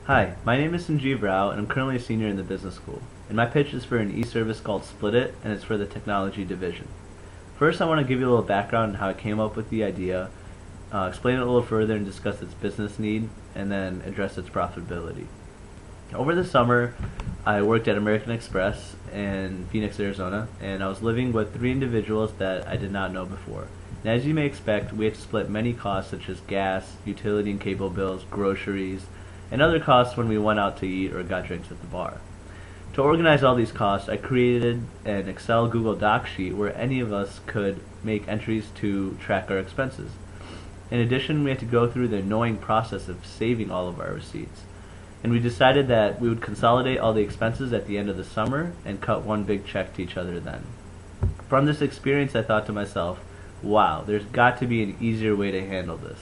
Hi, my name is Sanjeev Rao, and I'm currently a senior in the business school. And my pitch is for an e-service called Split and it's for the technology division. First, I want to give you a little background on how I came up with the idea, explain it a little further and discuss its business need, and then address its profitability. Over the summer, I worked at American Express in Phoenix, Arizona, and I was living with three individuals that I did not know before. And as you may expect, we had to split many costs such as gas, utility and cable bills, groceries, and other costs when we went out to eat or got drinks at the bar. To organize all these costs, I created an Excel Google Doc sheet where any of us could make entries to track our expenses. In addition, we had to go through the annoying process of saving all of our receipts. And we decided that we would consolidate all the expenses at the end of the summer and cut one big check to each other then. From this experience, I thought to myself, wow, there's got to be an easier way to handle this.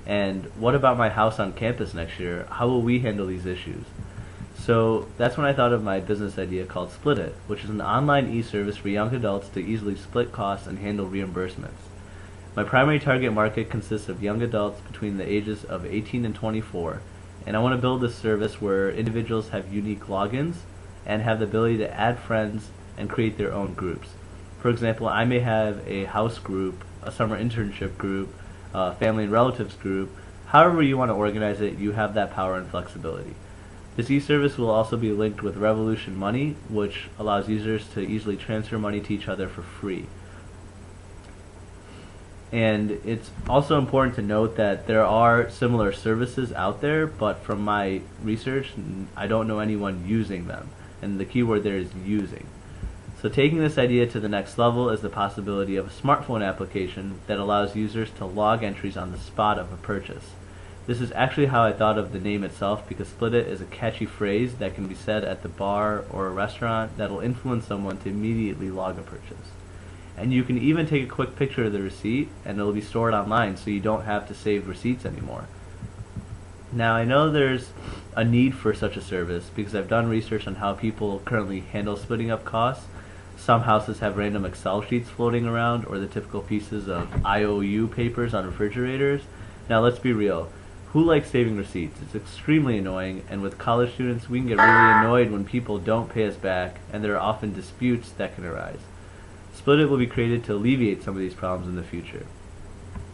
And what about my house on campus next year? How will we handle these issues? So that's when I thought of my business idea called Split, which is an online e-service for young adults to easily split costs and handle reimbursements. My primary target market consists of young adults between the ages of 18 and 24, and I want to build a service where individuals have unique logins and have the ability to add friends and create their own groups. For example, I may have a house group, a summer internship group, family and relatives group. However you want to organize it, you have that power and flexibility. This e-service will also be linked with Revolution Money, which allows users to easily transfer money to each other for free. And it's also important to note that there are similar services out there, but from my research, I don't know anyone using them. And the key word there is using. So taking this idea to the next level is the possibility of a smartphone application that allows users to log entries on the spot of a purchase. This is actually how I thought of the name itself, because Split It is a catchy phrase that can be said at the bar or a restaurant that will influence someone to immediately log a purchase. And you can even take a quick picture of the receipt and it will be stored online so you don't have to save receipts anymore. Now I know there's a need for such a service because I've done research on how people currently handle splitting up costs. Some houses have random Excel sheets floating around or the typical pieces of IOU papers on refrigerators. Now let's be real. Who likes saving receipts? It's extremely annoying, and with college students we can get really annoyed when people don't pay us back, and there are often disputes that can arise. Split It will be created to alleviate some of these problems in the future.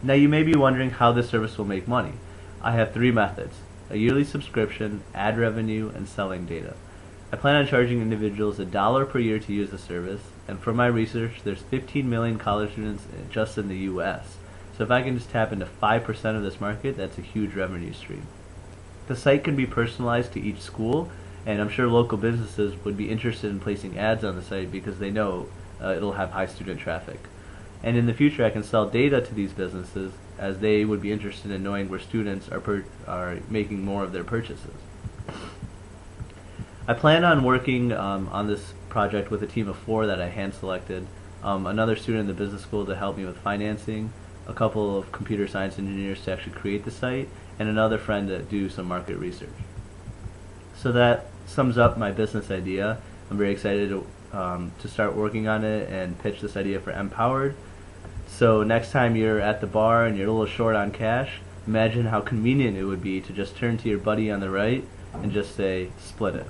Now you may be wondering how this service will make money. I have three methods: a yearly subscription, ad revenue, and selling data. I plan on charging individuals $1 per year to use the service, and from my research, there's 15 million college students just in the US. So if I can just tap into 5% of this market, that's a huge revenue stream. The site can be personalized to each school, and I'm sure local businesses would be interested in placing ads on the site because they know it'll have high student traffic. And in the future, I can sell data to these businesses as they would be interested in knowing where students are making more of their purchases. I plan on working on this project with a team of 4 that I hand selected, another student in the business school to help me with financing, a couple of computer science engineers to actually create the site, and another friend to do some market research. So that sums up my business idea. I'm very excited to start working on it and pitch this idea for Empowered. So next time you're at the bar and you're a little short on cash, imagine how convenient it would be to just turn to your buddy on the right and just say, "Split it."